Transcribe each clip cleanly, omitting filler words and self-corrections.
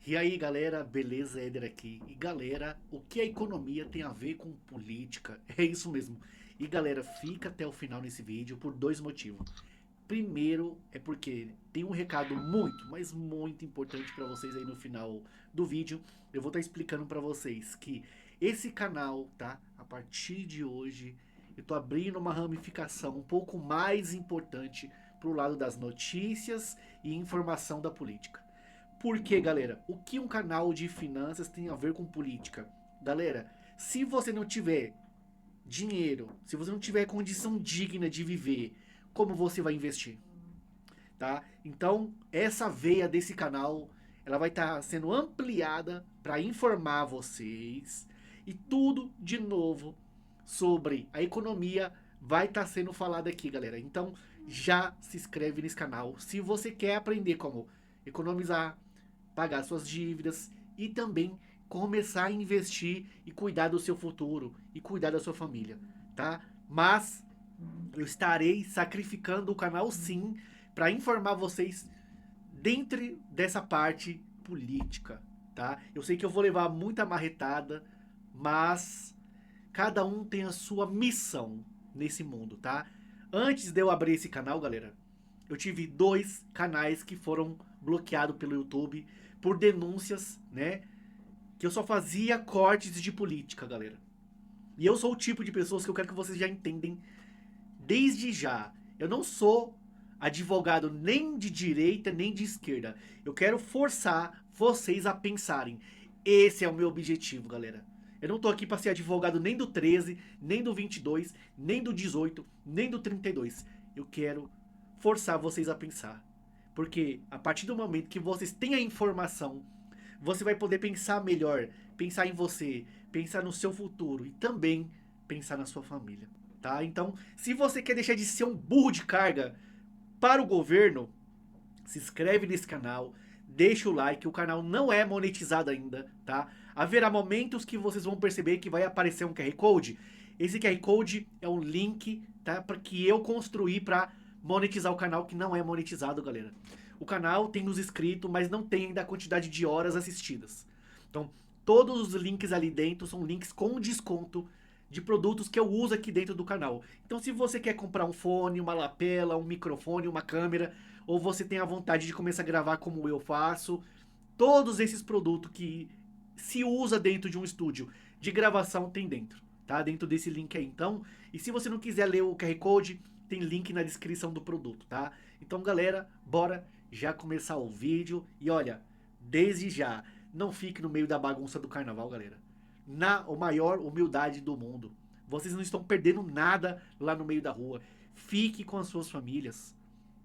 E aí, galera, beleza? Éder aqui. E galera, o que a economia tem a ver com política? É isso mesmo. E galera, fica até o final nesse vídeo por dois motivos. Primeiro é porque tem um recado muito, mas muito importante para vocês aí no final do vídeo. Eu vou estar explicando para vocês que esse canal, tá? A partir de hoje, eu tô abrindo uma ramificação um pouco mais importante pro lado das notícias e informação da política. Por quê, galera? O que um canal de finanças tem a ver com política? Galera, se você não tiver dinheiro, se você não tiver condição digna de viver, como você vai investir? Tá? Então, essa veia desse canal, ela vai estar sendo ampliada para informar vocês e tudo de novo sobre a economia vai estar sendo falado aqui, galera. Então, já se inscreve nesse canal se você quer aprender como economizar, pagar suas dívidas e também começar a investir e cuidar do seu futuro e cuidar da sua família, tá? Mas eu estarei sacrificando o canal sim para informar vocês dentro dessa parte política, tá? Eu sei que eu vou levar muita marretada, mas cada um tem a sua missão nesse mundo, tá? Antes de eu abrir esse canal, galera, eu tive dois canais que foram bloqueados pelo YouTube por denúncias, né? Que eu só fazia cortes de política, galera. E eu sou o tipo de pessoas que eu quero que vocês já entendem desde já. Eu não sou advogado nem de direita nem de esquerda. Eu quero forçar vocês a pensarem. Esse é o meu objetivo, galera. Eu não tô aqui para ser advogado nem do 13, nem do 22, nem do 18, nem do 32. Eu quero forçar vocês a pensar. Porque a partir do momento que vocês têm a informação, você vai poder pensar melhor, pensar em você, pensar no seu futuro e também pensar na sua família, tá? Então, se você quer deixar de ser um burro de carga para o governo, se inscreve nesse canal, deixa o like, o canal não é monetizado ainda, tá? Haverá momentos que vocês vão perceber que vai aparecer um QR Code. Esse QR Code é um link, tá? Para que eu construí para monetizar o canal que não é monetizado, galera. O canal tem nos inscritos, mas não tem ainda a quantidade de horas assistidas. Então, todos os links ali dentro são links com desconto de produtos que eu uso aqui dentro do canal. Então, se você quer comprar um fone, uma lapela, um microfone, uma câmera, ou você tem a vontade de começar a gravar como eu faço, todos esses produtos que se usa dentro de um estúdio de gravação tem dentro, tá? Dentro desse link aí, então. E se você não quiser ler o QR Code, tem link na descrição do produto, tá? Então, galera, bora já começar o vídeo. E olha, desde já, não fique no meio da bagunça do carnaval, galera. Na maior humildade do mundo. Vocês não estão perdendo nada lá no meio da rua. Fique com as suas famílias,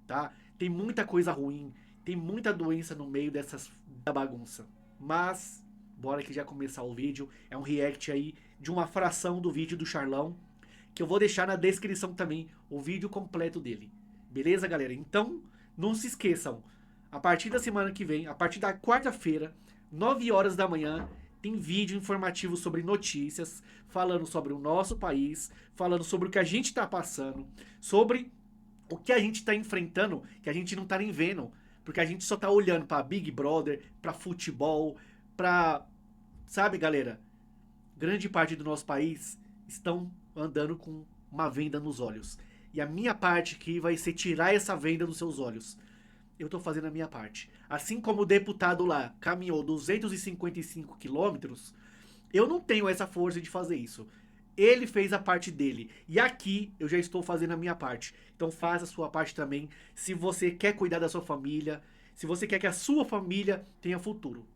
tá? Tem muita coisa ruim, tem muita doença no meio dessas da bagunça. Mas bora que já começar o vídeo. É um react aí de uma fração do vídeo do Charlão, que eu vou deixar na descrição também o vídeo completo dele. Beleza, galera? Então, não se esqueçam. A partir da semana que vem, a partir da quarta-feira, 9 horas da manhã, tem vídeo informativo sobre notícias, falando sobre o nosso país, falando sobre o que a gente está passando, sobre o que a gente está enfrentando, que a gente não está nem vendo, porque a gente só tá olhando para Big Brother, para futebol, para, sabe, galera, grande parte do nosso país estão andando com uma venda nos olhos. E a minha parte aqui vai ser tirar essa venda dos seus olhos. Eu tô fazendo a minha parte. Assim como o deputado lá caminhou 255 quilômetros, eu não tenho essa força de fazer isso. Ele fez a parte dele. E aqui eu já estou fazendo a minha parte. Então faça a sua parte também. Se você quer cuidar da sua família, se você quer que a sua família tenha futuro,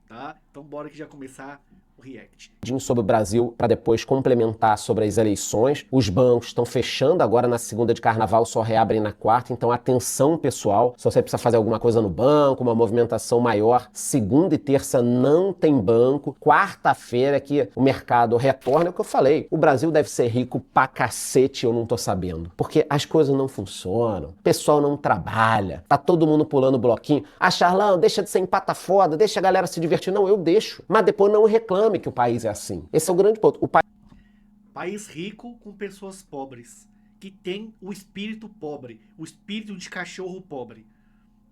tá? Então bora que já começar o react. Sobre o Brasil para depois complementar sobre as eleições. Os bancos estão fechando agora na segunda de carnaval, só reabrem na quarta, então atenção pessoal, se você precisa fazer alguma coisa no banco, uma movimentação maior, segunda e terça não tem banco, quarta-feira que o mercado retorna, é o que eu falei, o Brasil deve ser rico pra cacete, eu não tô sabendo, porque as coisas não funcionam, o pessoal não trabalha, tá todo mundo pulando bloquinho, Charlão, deixa de ser empata foda, deixa a galera se divertir, não, eu deixo, mas depois não reclame que o país é assim. Esse é o grande ponto. País rico com pessoas pobres, que tem o espírito pobre, o espírito de cachorro pobre,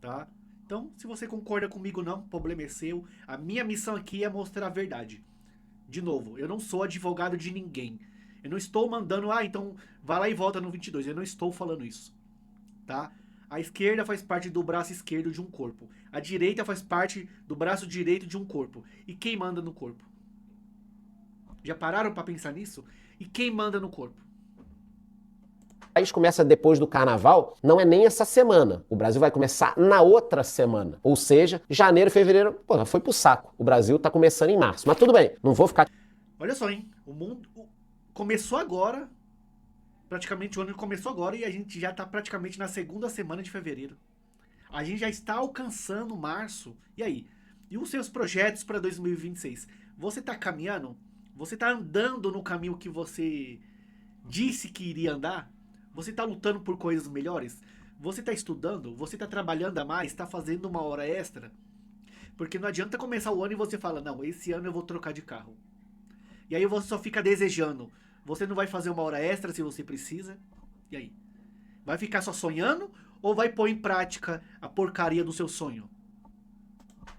tá? Então, se você concorda comigo não, o problema é seu. A minha missão aqui é mostrar a verdade. De novo, eu não sou advogado de ninguém. Eu não estou mandando, então vai lá e volta no 22. Eu não estou falando isso, tá? A esquerda faz parte do braço esquerdo de um corpo. A direita faz parte do braço direito de um corpo. E quem manda no corpo? Já pararam pra pensar nisso? E quem manda no corpo? O país começa depois do carnaval, não é nem essa semana. O Brasil vai começar na outra semana. Ou seja, janeiro e fevereiro, porra, foi pro saco. O Brasil tá começando em março. Mas tudo bem, não vou ficar... Olha só, hein? O mundo começou agora. Praticamente o ano começou agora e a gente já tá praticamente na segunda semana de fevereiro. A gente já está alcançando março. E aí? E os seus projetos para 2026? Você tá caminhando? Você tá andando no caminho que você disse que iria andar? Você tá lutando por coisas melhores? Você tá estudando? Você tá trabalhando a mais? Tá fazendo uma hora extra? Porque não adianta começar o ano e você fala, não, esse ano eu vou trocar de carro. E aí você só fica desejando. Você não vai fazer uma hora extra se você precisa? E aí? Vai ficar só sonhando ou vai pôr em prática a porcaria do seu sonho?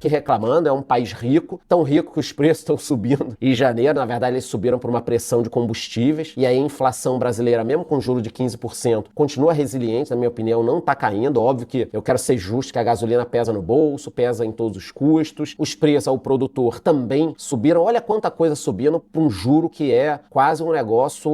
reclamando, é um país rico, tão rico que os preços estão subindo. Em janeiro, na verdade, eles subiram por uma pressão de combustíveis, e aí a inflação brasileira, mesmo com juro de 15%, continua resiliente, na minha opinião, não está caindo. Óbvio que eu quero ser justo, que a gasolina pesa no bolso, pesa em todos os custos, os preços ao produtor também subiram. Olha quanta coisa subindo para um juro que é quase um negócio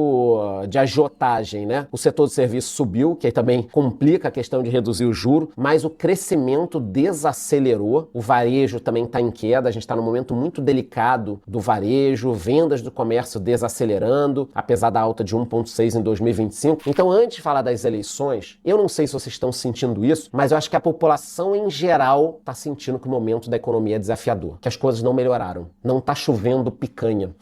de agiotagem, né? O setor de serviço subiu, que aí também complica a questão de reduzir o juro, mas o crescimento desacelerou, o varejo também está em queda, a gente está num momento muito delicado do varejo, vendas do comércio desacelerando, apesar da alta de 1,6 em 2025. Então, antes de falar das eleições, eu não sei se vocês estão sentindo isso, mas eu acho que a população em geral está sentindo que o momento da economia é desafiador, que as coisas não melhoraram. Não está chovendo picanha.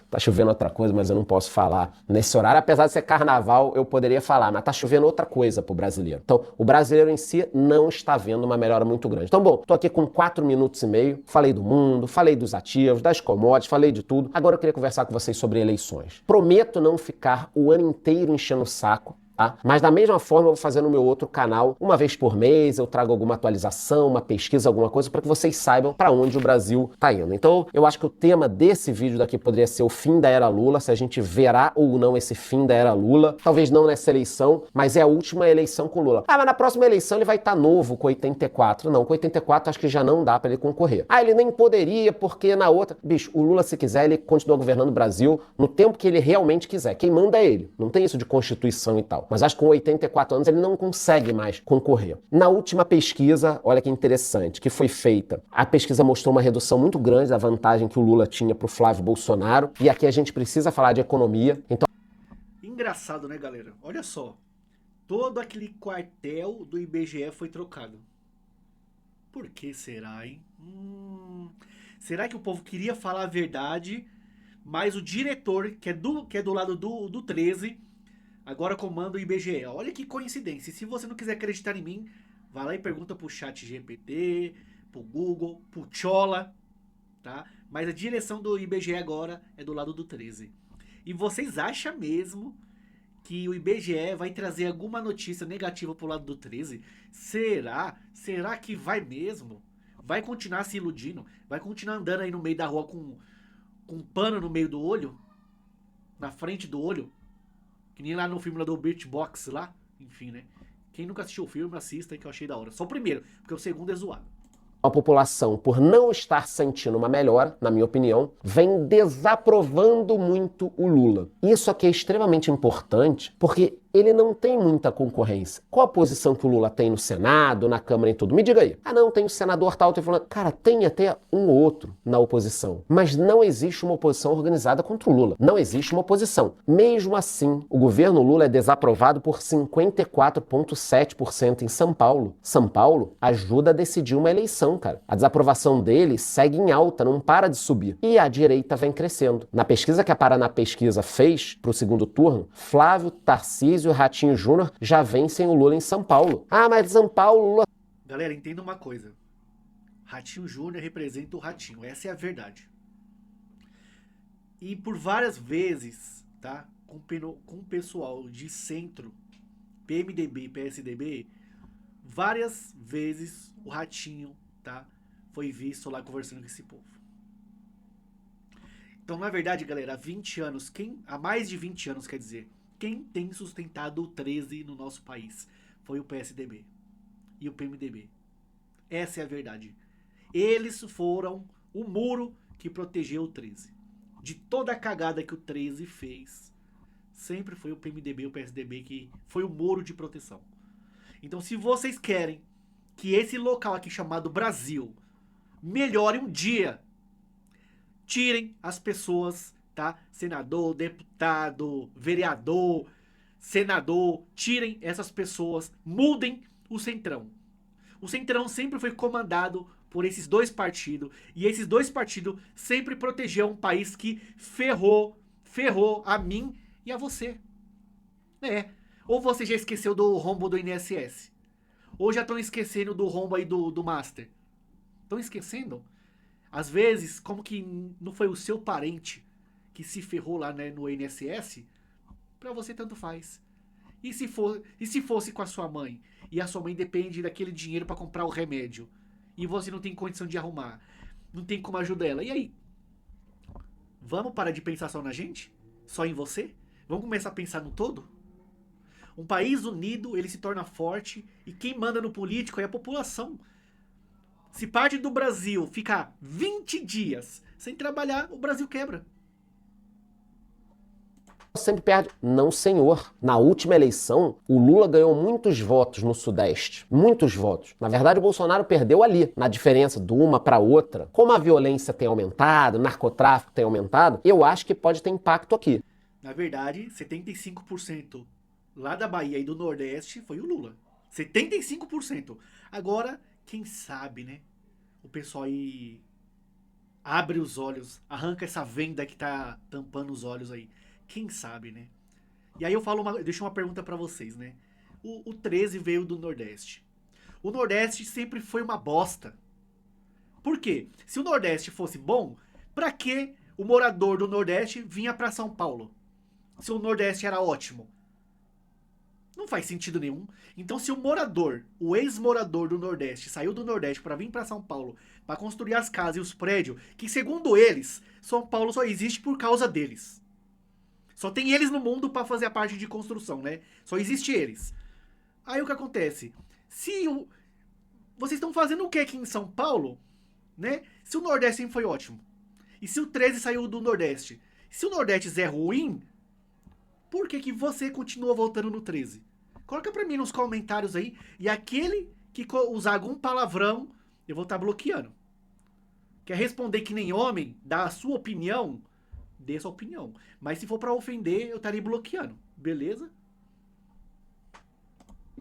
Tá chovendo outra coisa, mas eu não posso falar nesse horário. Apesar de ser carnaval, eu poderia falar, mas tá chovendo outra coisa pro brasileiro. Então, o brasileiro em si não está vendo uma melhora muito grande. Então, bom, tô aqui com 4 minutos e meio, falei do mundo, falei dos ativos, das commodities, falei de tudo. Agora eu queria conversar com vocês sobre eleições. Prometo não ficar o ano inteiro enchendo o saco, tá? Mas da mesma forma eu vou fazer no meu outro canal, uma vez por mês, eu trago alguma atualização, uma pesquisa, alguma coisa, para que vocês saibam para onde o Brasil tá indo. Então, eu acho que o tema desse vídeo daqui poderia ser o fim da era Lula, se a gente verá ou não esse fim da era Lula. Talvez não nessa eleição, mas é a última eleição com Lula. Ah, mas na próxima eleição ele vai estar novo com 84. Não, com 84 acho que já não dá para ele concorrer. Ah, ele nem poderia porque na outra... Bicho, o Lula se quiser, ele continua governando o Brasil no tempo que ele realmente quiser. Quem manda é ele. Não tem isso de Constituição e tal. Mas acho que com 84 anos ele não consegue mais concorrer. Na última pesquisa, olha que interessante, que foi feita, a pesquisa mostrou uma redução muito grande da vantagem que o Lula tinha para o Flávio Bolsonaro, e aqui a gente precisa falar de economia, então... Engraçado, né, galera? Olha só, todo aquele quartel do IBGE foi trocado. Por que será, hein? Será que o povo queria falar a verdade, mas o diretor, que é do lado do 13... agora comanda o IBGE. Olha que coincidência. E se você não quiser acreditar em mim, vai lá e pergunta pro chat GPT, pro Google, pro Chola, tá? Mas a direção do IBGE agora é do lado do 13. E vocês acham mesmo que o IBGE vai trazer alguma notícia negativa pro lado do 13? Será? Será que vai mesmo? Vai continuar se iludindo? Vai continuar andando aí no meio da rua com um pano no meio do olho? Na frente do olho? Que nem lá no filme lá do Bird Box lá. Enfim, né? Quem nunca assistiu o filme, assista que eu achei da hora. Só o primeiro, porque o segundo é zoado. A população, por não estar sentindo uma melhora, na minha opinião, vem desaprovando muito o Lula. Isso aqui é extremamente importante, porque ele não tem muita concorrência. Qual a posição que o Lula tem no Senado, na Câmara e tudo? Me diga aí. Ah, não, tem o senador tal, tem falando. Cara, tem até um ou outro na oposição. Mas não existe uma oposição organizada contra o Lula. Não existe uma oposição. Mesmo assim, o governo Lula é desaprovado por 54,7% em São Paulo. São Paulo ajuda a decidir uma eleição, cara. A desaprovação dele segue em alta, não para de subir. E a direita vem crescendo. Na pesquisa que a Paraná Pesquisa fez para o segundo turno, Flávio, Tarcísio e Ratinho Júnior já vencem o Lula em São Paulo. Ah, mas São Paulo, Lula... Galera, entenda uma coisa. Ratinho Júnior representa o Ratinho. Essa é a verdade. E por várias vezes, tá? Com o pessoal de centro, PMDB e PSDB, Várias vezes o Ratinho, tá, foi visto lá conversando com esse povo. Então, na verdade, galera, há 20 anos, há mais de 20 anos, quer dizer, quem tem sustentado o 13 no nosso país foi o PSDB e o PMDB. Essa é a verdade. Eles foram o muro que protegeu o 13. De toda a cagada que o 13 fez, sempre foi o PMDB e o PSDB que foi o muro de proteção. Então, se vocês querem que esse local aqui chamado Brasil melhore um dia, tirem as pessoas, tá? Senador, deputado, vereador, senador, tirem essas pessoas, mudem o Centrão. O Centrão sempre foi comandado por esses dois partidos, e esses dois partidos sempre protegeram um país que ferrou a mim e a você. Ou você já esqueceu do rombo do INSS? Ou já estão esquecendo do rombo aí do Master? Estão esquecendo? Às vezes, como que não foi o seu parente que se ferrou lá, né, no INSS? Pra você tanto faz. E se fosse com a sua mãe? E a sua mãe depende daquele dinheiro pra comprar o remédio. E você não tem condição de arrumar. Não tem como ajudar ela. E aí? Vamos parar de pensar só na gente? Só em você? Vamos começar a pensar no todo? Um país unido, ele se torna forte. E quem manda no político é a população. Se parte do Brasil ficar 20 dias sem trabalhar, o Brasil quebra. Sempre perde. Não, senhor. Na última eleição, o Lula ganhou muitos votos no Sudeste. Muitos votos. Na verdade, o Bolsonaro perdeu ali, na diferença de uma para outra. Como a violência tem aumentado, o narcotráfico tem aumentado, eu acho que pode ter impacto aqui. Na verdade, 75% lá da Bahia e do Nordeste foi o Lula. 75%. Agora, quem sabe, né? O pessoal aí abre os olhos, arranca essa venda que tá tampando os olhos aí. Quem sabe, né? E aí eu deixo uma pergunta pra vocês, né? O 13 veio do Nordeste. O Nordeste sempre foi uma bosta. Por quê? Se o Nordeste fosse bom, pra que o morador do Nordeste vinha pra São Paulo? Se o Nordeste era ótimo. Não faz sentido nenhum. Então, se o ex-morador do Nordeste saiu do Nordeste para vir para São Paulo para construir as casas e os prédios, que segundo eles, São Paulo só existe por causa deles. Só tem eles no mundo para fazer a parte de construção, né? Só existe eles. Aí o que acontece? Vocês estão fazendo o que aqui em São Paulo, né? Se o Nordeste sempre foi ótimo. E se o 13 saiu do Nordeste? Se o Nordeste é ruim, por que você continua voltando no 13? Coloca pra mim nos comentários aí. E aquele que usar algum palavrão, eu vou estar bloqueando. Quer responder que nem homem? Dá a sua opinião? Dê sua opinião. Mas se for pra ofender, eu estaria bloqueando. Beleza?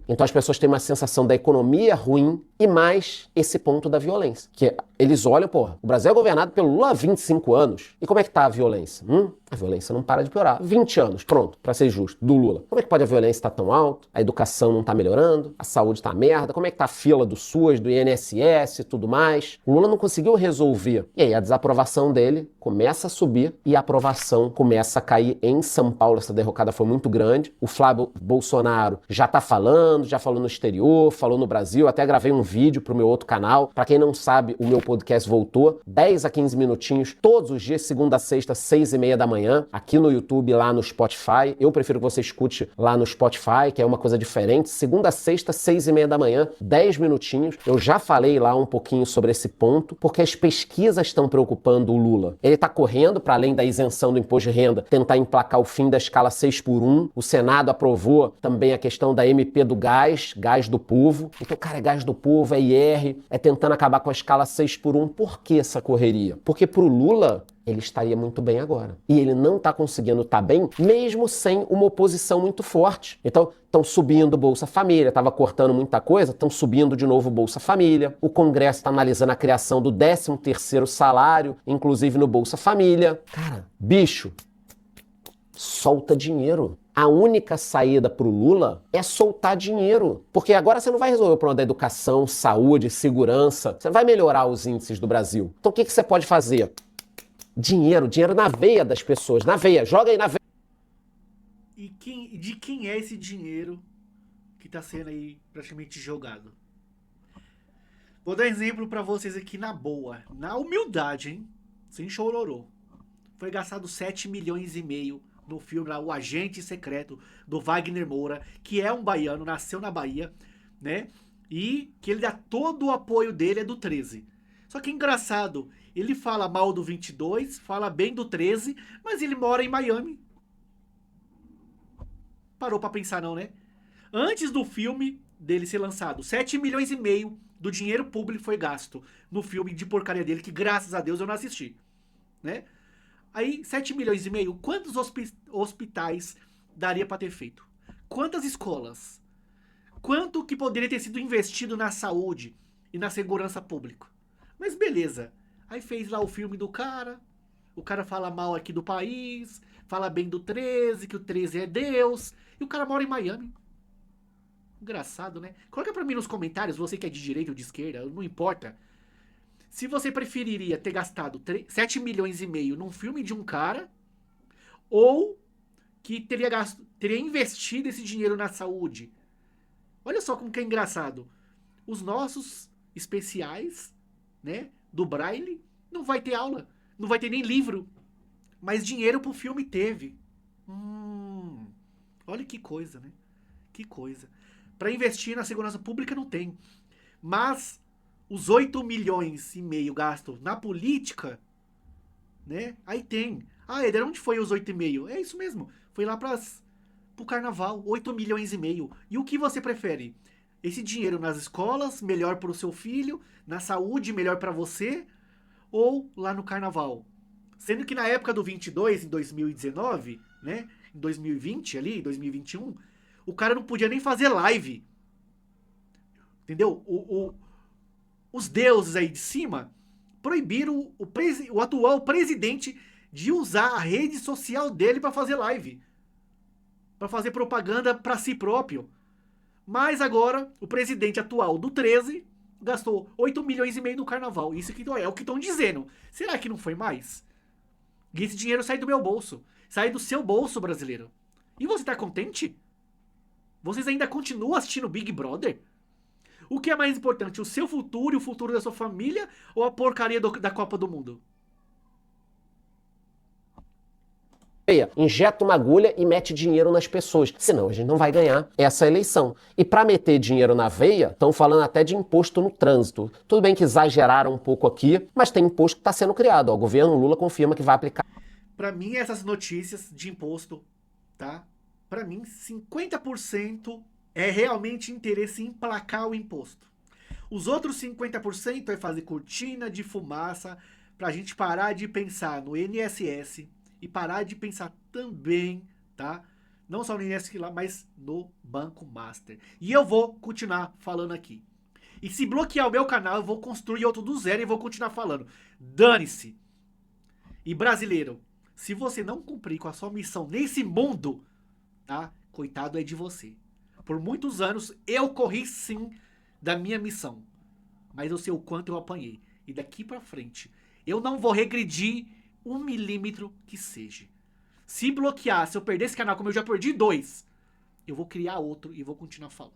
Então as pessoas têm uma sensação da economia ruim e mais esse ponto da violência. Que eles olham, porra, o Brasil é governado pelo Lula há 25 anos. E como é que tá a violência? A violência não para de piorar. 20 anos, pronto, pra ser justo, do Lula. Como é que pode a violência estar tão alta? A educação não tá melhorando? A saúde tá merda? Como é que tá a fila do SUS, do INSS e tudo mais? O Lula não conseguiu resolver. E aí a desaprovação dele começa a subir e a aprovação começa a cair em São Paulo. Essa derrocada foi muito grande. O Flávio Bolsonaro já tá falando, já falou no exterior, falou no Brasil. Até gravei um vídeo pro meu outro canal. Pra quem não sabe, o meu podcast voltou 10 a 15 minutinhos todos os dias, segunda a sexta, 6h30 da manhã, aqui no YouTube, lá no Spotify. Eu prefiro que você escute lá no Spotify, que é uma coisa diferente. Segunda a sexta, 6h30 da manhã, 10 minutinhos. Eu já falei lá um pouquinho sobre esse ponto, porque as pesquisas estão preocupando o Lula. Ele tá correndo, para além da isenção do imposto de renda, tentar emplacar o fim da escala 6x1. O Senado aprovou também a questão da MP do gás do povo. Então, cara, é gás do povo, é IR, é tentando acabar com a escala 6x1. Por que essa correria? Porque pro Lula, ele estaria muito bem agora. E ele não está conseguindo estar bem, mesmo sem uma oposição muito forte. Então, estão subindo o Bolsa Família, estava cortando muita coisa, estão subindo de novo o Bolsa Família. O Congresso está analisando a criação do 13º salário, inclusive no Bolsa Família. Cara, bicho, solta dinheiro. A única saída pro Lula é soltar dinheiro. Porque agora você não vai resolver o problema da educação, saúde, segurança. Você não vai melhorar os índices do Brasil. Então o que você pode fazer? Dinheiro na veia das pessoas, na veia, joga aí na veia. E de quem é esse dinheiro que tá sendo aí praticamente jogado. Vou dar exemplo pra vocês aqui na boa, na humildade, hein? Sem chororô. Foi gastado 7 milhões e meio no filme lá, O Agente Secreto, do Wagner Moura, que é um baiano, nasceu na Bahia, né? E que ele dá todo o apoio dele é do 13. Só que é engraçado, ele fala mal do 22, fala bem do 13, mas ele mora em Miami. Parou pra pensar não, né? Antes do filme dele ser lançado, 7 milhões e meio do dinheiro público foi gasto no filme de porcaria dele, que graças a Deus eu não assisti, né? Aí, 7 milhões e meio, quantos hospitais daria pra ter feito? Quantas escolas? Quanto que poderia ter sido investido na saúde e na segurança pública? Mas beleza. Aí fez lá o filme do cara. O cara fala mal aqui do país. Fala bem do 13, que o 13 é Deus. E o cara mora em Miami. Engraçado, né? Coloca pra mim nos comentários, você que é de direita ou de esquerda, não importa. Se você preferiria ter gastado 7 milhões e meio num filme de um cara, ou que teria investido esse dinheiro na saúde. Olha só como que é engraçado. Os nossos especiais, né, do Braille, não vai ter aula, não vai ter nem livro, mas dinheiro pro filme teve. Olha que coisa, né? Que coisa. Para investir na segurança pública não tem. Mas os 8 milhões e meio gastos na política, né? Aí tem. Ah, Eder, onde foi os 8,5? É isso mesmo. Foi lá pro carnaval, 8 milhões e meio. E o que você prefere? Esse dinheiro nas escolas, melhor pro seu filho, na saúde, melhor para você, ou lá no carnaval? Sendo que na época do 22, em 2019, né? Em 2020 ali, 2021, o cara não podia nem fazer live. Entendeu? Os deuses aí de cima proibiram o atual presidente de usar a rede social dele para fazer live. Para fazer propaganda para si próprio. Mas agora, o presidente atual do 13 gastou 8 milhões e meio no carnaval. Isso que é o que estão dizendo. Será que não foi mais? E esse dinheiro sai do meu bolso. Sai do seu bolso, brasileiro. E você tá contente? Vocês ainda continuam assistindo Big Brother? O que é mais importante, o seu futuro e o futuro da sua família ou a porcaria da Copa do Mundo? Injeta uma agulha e mete dinheiro nas pessoas. Senão a gente não vai ganhar essa eleição. E para meter dinheiro na veia, estão falando até de imposto no trânsito. Tudo bem que exageraram um pouco aqui, mas tem imposto que está sendo criado. O governo Lula confirma que vai aplicar. Para mim, essas notícias de imposto, tá? Para mim, 50% é realmente interesse em emplacar o imposto. Os outros 50% é fazer cortina de fumaça pra gente parar de pensar no INSS e parar de pensar também, tá? Não só no INSS lá, mas no Banco Master. E eu vou continuar falando aqui. E se bloquear o meu canal, eu vou construir outro do zero e vou continuar falando. Dane-se. E brasileiro, se você não cumprir com a sua missão nesse mundo, tá? Coitado é de você. Por muitos anos eu corri sim da minha missão. Mas eu sei o quanto eu apanhei. E daqui pra frente, eu não vou regredir 1 milímetro que seja. Se bloquear, se eu perder esse canal, como eu já perdi 2, eu vou criar outro e vou continuar falando.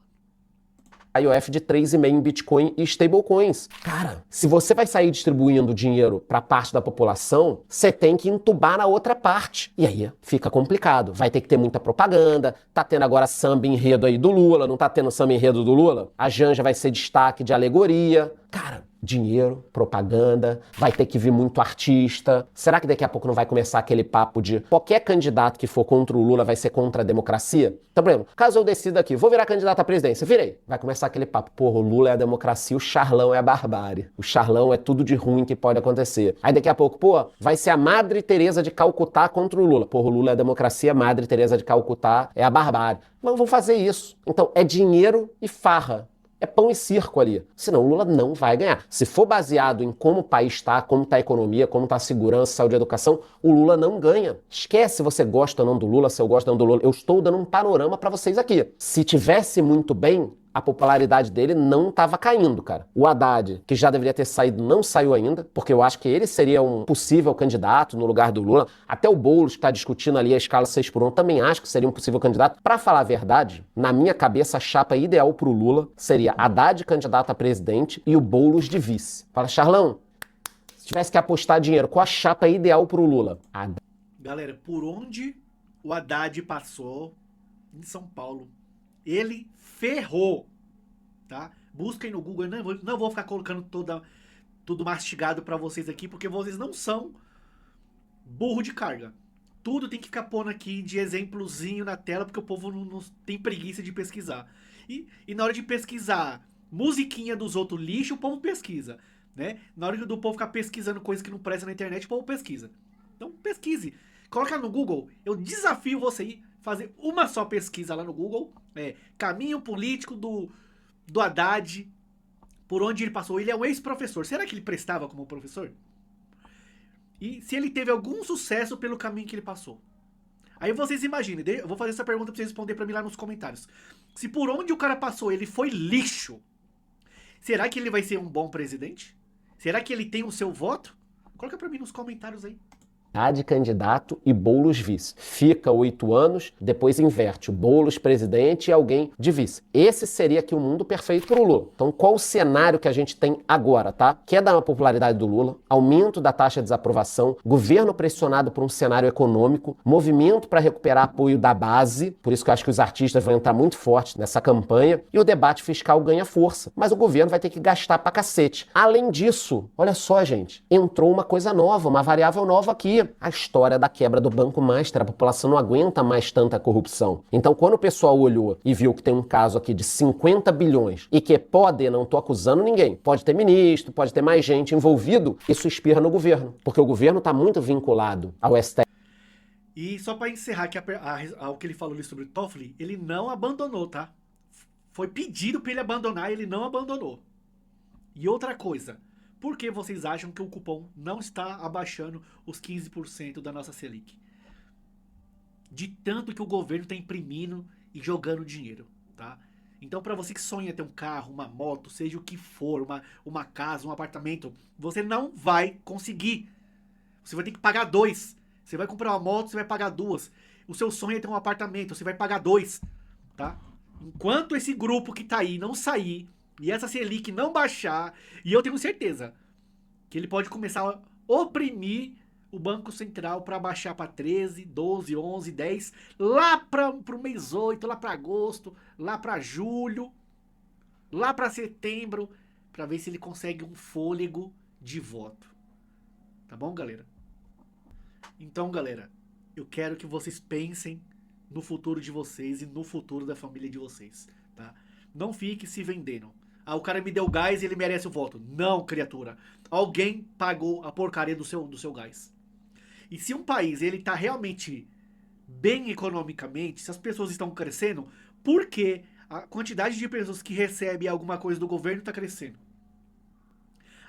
IOF de 3,5 em Bitcoin e stablecoins. Cara, se você vai sair distribuindo dinheiro para parte da população, você tem que entubar na outra parte. E aí fica complicado. Vai ter que ter muita propaganda. Tá tendo agora samba enredo aí do Lula, não tá tendo samba enredo do Lula? A Janja vai ser destaque de alegoria. Cara, dinheiro, propaganda, vai ter que vir muito artista. Será que daqui a pouco não vai começar aquele papo de qualquer candidato que for contra o Lula vai ser contra a democracia? Então, por exemplo, caso eu decida aqui, vou virar candidato à presidência, virei. Vai começar aquele papo, porra, o Lula é a democracia, o Charlão é a barbárie. O Charlão é tudo de ruim que pode acontecer. Aí daqui a pouco, pô, vai ser a Madre Teresa de Calcutá contra o Lula. Porra, o Lula é a democracia, a Madre Teresa de Calcutá é a barbárie. Mas vão fazer isso. Então, é dinheiro e farra. É pão e circo ali. Senão o Lula não vai ganhar. Se for baseado em como o país está, como está a economia, como está a segurança, saúde e educação, o Lula não ganha. Esquece se você gosta ou não do Lula, se eu gosto ou não do Lula. Eu estou dando um panorama para vocês aqui. Se tivesse muito bem, a popularidade dele não estava caindo, cara. O Haddad, que já deveria ter saído, não saiu ainda, porque eu acho que ele seria um possível candidato no lugar do Lula. Até o Boulos, que está discutindo ali a escala 6x1, também acho que seria um possível candidato. Para falar a verdade, na minha cabeça, a chapa ideal pro Lula seria Haddad candidato a presidente e o Boulos de vice. Fala, Charlão, se tivesse que apostar dinheiro, qual a chapa ideal pro Lula? Galera, por onde o Haddad passou em São Paulo, ele ferrou, tá? Busquem no Google, eu não vou ficar colocando tudo mastigado pra vocês aqui, porque vocês não são burro de carga. Tudo tem que ficar pondo aqui de exemplozinho na tela, porque o povo não tem preguiça de pesquisar. E na hora de pesquisar musiquinha dos outros lixo, o povo pesquisa, né? Na hora do povo ficar pesquisando coisas que não prestam na internet, o povo pesquisa. Então pesquise. Coloca no Google, eu desafio você aí fazer uma só pesquisa lá no Google, caminho político do Haddad, por onde ele passou. Ele é um ex-professor. Será que ele prestava como professor? E se ele teve algum sucesso pelo caminho que ele passou? Aí vocês imaginem, eu vou fazer essa pergunta pra vocês responder pra mim lá nos comentários. Se por onde o cara passou ele foi lixo, será que ele vai ser um bom presidente? Será que ele tem o seu voto? Coloca pra mim nos comentários aí. Haddad candidato e Boulos vice. Fica 8 anos, depois inverte o Boulos presidente e alguém de vice. Esse seria aqui o mundo perfeito para o Lula. Então qual o cenário que a gente tem agora, tá? Queda na popularidade do Lula, aumento da taxa de desaprovação, governo pressionado por um cenário econômico, movimento para recuperar apoio da base, por isso que eu acho que os artistas vão entrar muito forte nessa campanha, e o debate fiscal ganha força. Mas o governo vai ter que gastar pra cacete. Além disso, olha só, gente, entrou uma coisa nova, uma variável nova aqui. A história da quebra do Banco Master. A população não aguenta mais tanta corrupção. Então, quando o pessoal olhou e viu que tem um caso aqui de 50 bilhões e que pode, não tô acusando ninguém, pode ter ministro, pode ter mais gente envolvido, isso espirra no governo. Porque o governo está muito vinculado ao STF. E só para encerrar aqui o que ele falou ali sobre o Toffoli, ele não abandonou, tá? Foi pedido para ele abandonar, ele não abandonou. E outra coisa, por que vocês acham que o cupom não está abaixando os 15% da nossa Selic? De tanto que o governo está imprimindo e jogando dinheiro, tá? Então, para você que sonha ter um carro, uma moto, seja o que for, uma casa, um apartamento, você não vai conseguir. Você vai ter que pagar 2. Você vai comprar uma moto, você vai pagar 2. O seu sonho é ter um apartamento, você vai pagar 2, tá? Enquanto esse grupo que tá aí não sair e essa Selic não baixar, e eu tenho certeza que ele pode começar a oprimir o Banco Central para baixar para 13, 12, 11, 10, lá para o mês 8, lá para agosto, lá para julho, lá para setembro, para ver se ele consegue um fôlego de voto. Tá bom, galera? Então, galera, eu quero que vocês pensem no futuro de vocês e no futuro da família de vocês, tá? Não fique se vendendo. Ah, o cara me deu gás e ele merece o voto. Não, criatura. Alguém pagou a porcaria do seu gás. E se um país ele tá realmente bem economicamente, se as pessoas estão crescendo, por que a quantidade de pessoas que recebem alguma coisa do governo tá crescendo?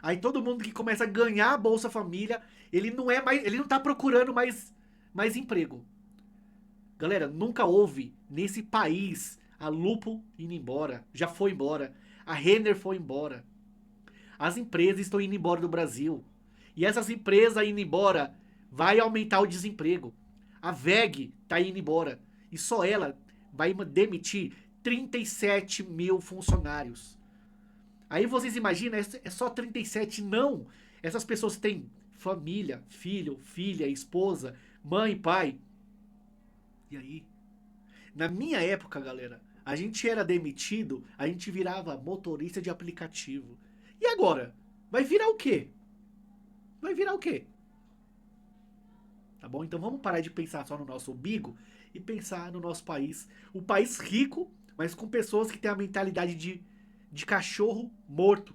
Aí todo mundo que começa a ganhar a Bolsa Família, ele não tá procurando mais emprego. Galera, nunca houve nesse país a Lupo indo embora, já foi embora. A Renner foi embora. As empresas estão indo embora do Brasil. E essas empresas indo embora vai aumentar o desemprego. A VEG tá indo embora. E só ela vai demitir 37 mil funcionários. Aí vocês imaginam, é só 37? Não. Essas pessoas têm família, filho, filha, esposa, mãe, pai. E aí? Na minha época, galera, a gente era demitido, a gente virava motorista de aplicativo. E agora? Vai virar o quê? Vai virar o quê? Tá bom? Então vamos parar de pensar só no nosso umbigo e pensar no nosso país. Um país rico, mas com pessoas que têm a mentalidade de cachorro morto.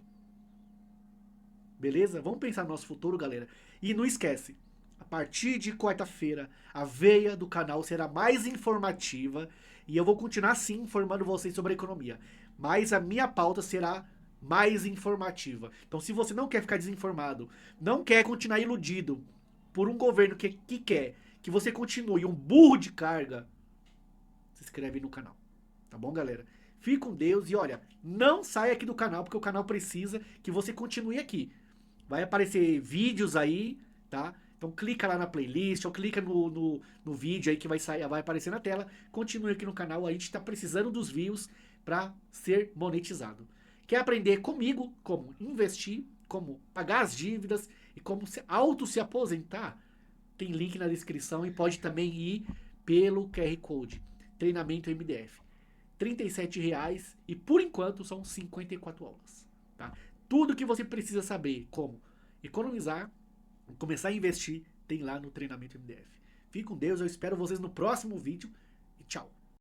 Beleza? Vamos pensar no nosso futuro, galera. E não esquece, a partir de quarta-feira, a veia do canal será mais informativa e eu vou continuar sim informando vocês sobre a economia. Mas a minha pauta será mais informativa. Então, se você não quer ficar desinformado, não quer continuar iludido por um governo que quer que você continue um burro de carga, se inscreve no canal. Tá bom, galera? Fique com Deus e olha, não saia aqui do canal, porque o canal precisa que você continue aqui. Vai aparecer vídeos aí, tá? Então clica lá na playlist ou clica no vídeo aí que vai sair, vai aparecer na tela. Continue aqui no canal, a gente está precisando dos views para ser monetizado. Quer aprender comigo como investir, como pagar as dívidas e como se aposentar? Tem link na descrição e pode também ir pelo QR Code. Treinamento MDF. R$ 37 e por enquanto são 54 aulas. Tá? Tudo que você precisa saber como economizar, começar a investir, tem lá no treinamento MDF. Fique com Deus, eu espero vocês no próximo vídeo e tchau.